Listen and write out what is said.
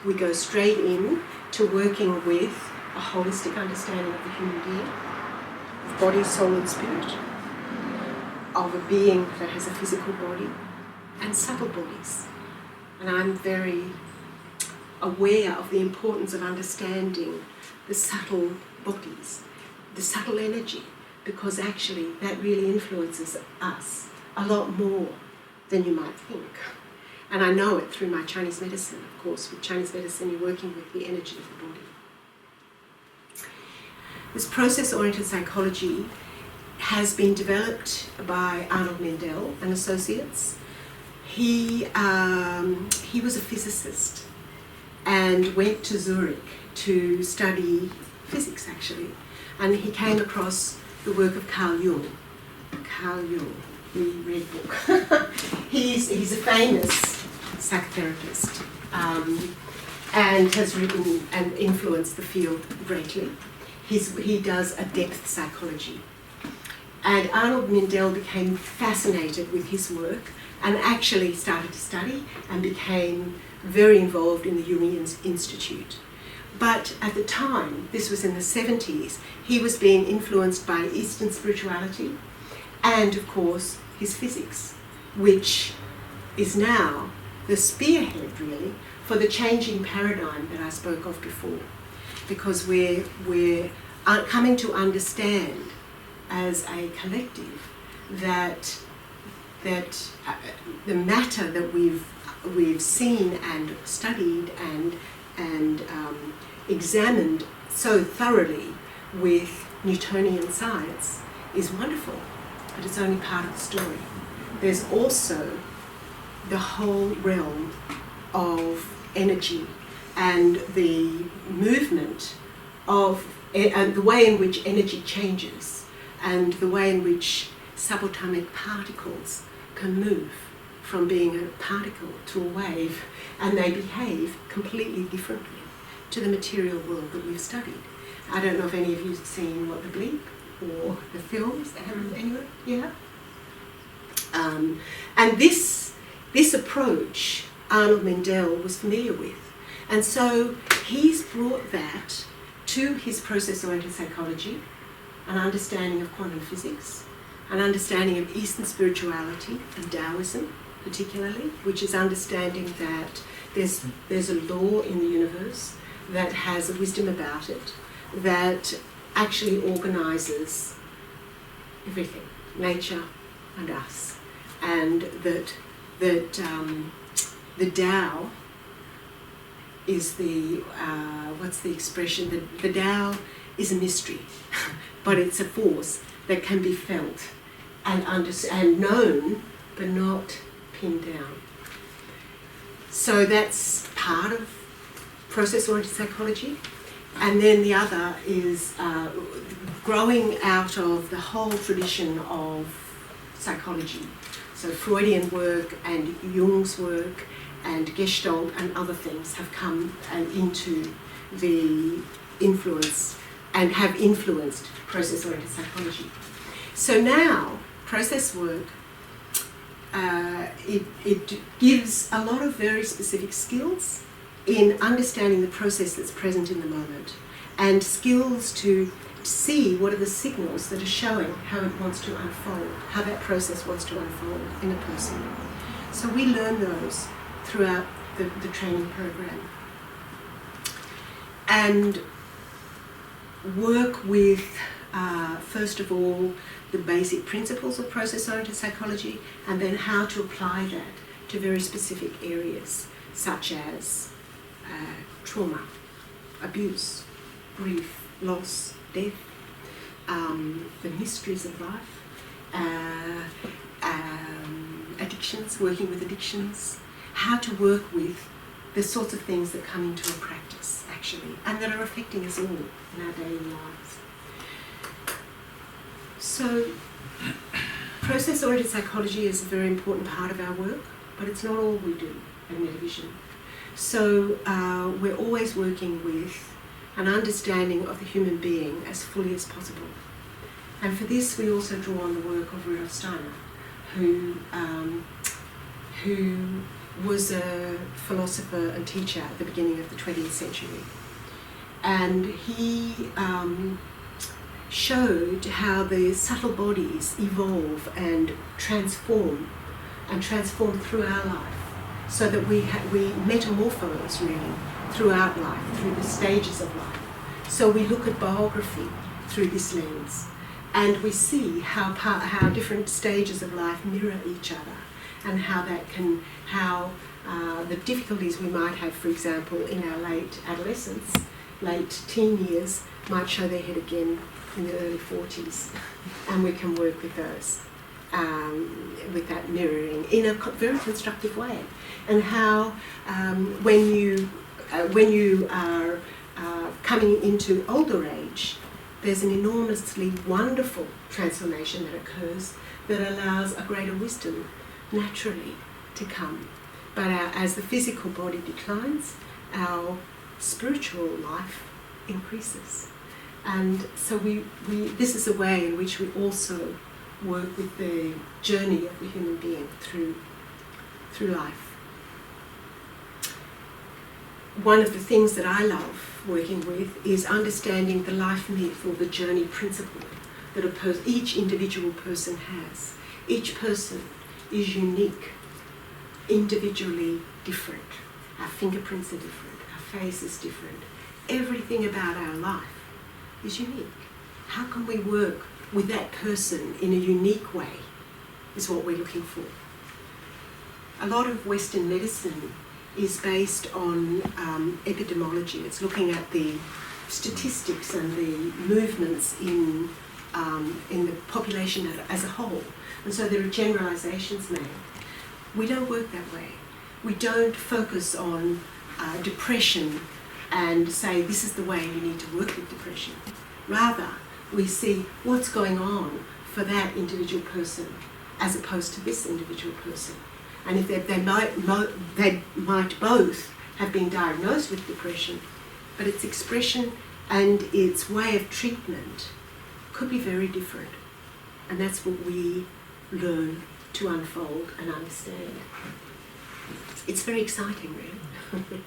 We go straight in to working with a holistic understanding of the human being, of body, soul and spirit, of a being that has a physical body and subtle bodies. And I'm very aware of the importance of understanding the subtle bodies, the subtle energy, because actually that really influences us a lot more than you might think. And I know it through my Chinese medicine, of course. With Chinese medicine, you're working with the energy of the body. This process-oriented psychology has been developed by Arnold Mindell and associates. He was a physicist and went to Zurich to study physics, actually. And he came across the work of Carl Jung. Carl Jung, the red book. He's a famous psychotherapist and has written and influenced the field greatly. He does a depth psychology. And Arnold Mindell became fascinated with his work and actually started to study and became very involved in the Jungian Institute. But at the time, this was in the 70s, he was being influenced by Eastern spirituality and, of course, his physics, which is now the spearhead, really, for the changing paradigm that I spoke of before. Because we're coming to understand as a collective that the matter that we've seen and studied and examined so thoroughly with Newtonian science is wonderful, but it's only part of the story. There's also the whole realm of energy and the movement of and the way in which energy changes and the way in which subatomic particles can move from being a particle to a wave, and they behave completely differently to the material world that we've studied. I don't know if any of you have seen What the Bleep or the films. Anyone? Yeah? And this approach Arnold Mindell was familiar with. And so he's brought that to his process-oriented psychology, an understanding of quantum physics, an understanding of Eastern spirituality and Taoism particularly, which is understanding that there's a law in the universe that has a wisdom about it that actually organises everything, nature and us, and that the Tao is the, what's the expression? The Tao is a mystery, but it's a force that can be felt and known, but not pinned down. So that's part of process-oriented psychology. And then the other is growing out of the whole tradition of psychology. So Freudian work and Jung's work and Gestalt and other things have come into the influence and have influenced process-oriented psychology. So now, process work, it gives a lot of very specific skills in understanding the process that's present in the moment, and skills to see what are the signals that are showing how it wants to unfold, how that process wants to unfold in a person. So we learn those throughout the training program. And work with, first of all, the basic principles of process-oriented psychology, and then how to apply that to very specific areas, such as trauma, abuse, grief, loss, death, the mysteries of life, addictions, working with addictions, how to work with the sorts of things that come into a practice, actually, and that are affecting us all in our daily lives. So, process-oriented psychology is a very important part of our work, but it's not all we do at Metavision. So, we're always working with an understanding of the human being as fully as possible. And for this, we also draw on the work of Rudolf Steiner, who was a philosopher and teacher at the beginning of the 20th century. And he showed how the subtle bodies evolve and transform through our life, so that we metamorphose really throughout life, through the stages of life. So we look at biography through this lens, and we see how different stages of life mirror each other, and how the difficulties we might have, for example, in our late adolescence, late teen years, might show their head again in the early 40s, and we can work with those, with that mirroring in a very constructive way. And how when you are coming into older age, there's an enormously wonderful transformation that occurs that allows a greater wisdom naturally to come. But as the physical body declines, our spiritual life increases. And so this is a way in which we also work with the journey of the human being through life. One of the things that I love working with is understanding the life myth, or the journey principle that each individual person has. Each person is unique, individually different. Our fingerprints are different, our face is different. Everything about our life is unique. How can we work with that person in a unique way is what we're looking for. A lot of Western medicine is based on epidemiology. It's looking at the statistics and the movements in the population as a whole. And so there are generalizations made. We don't work that way. We don't focus on depression and say this is the way you need to work with depression. Rather, we see what's going on for that individual person as opposed to this individual person. And if they might both have been diagnosed with depression, but its expression and its way of treatment could be very different. And that's what we learn to unfold and understand. It's very exciting, really.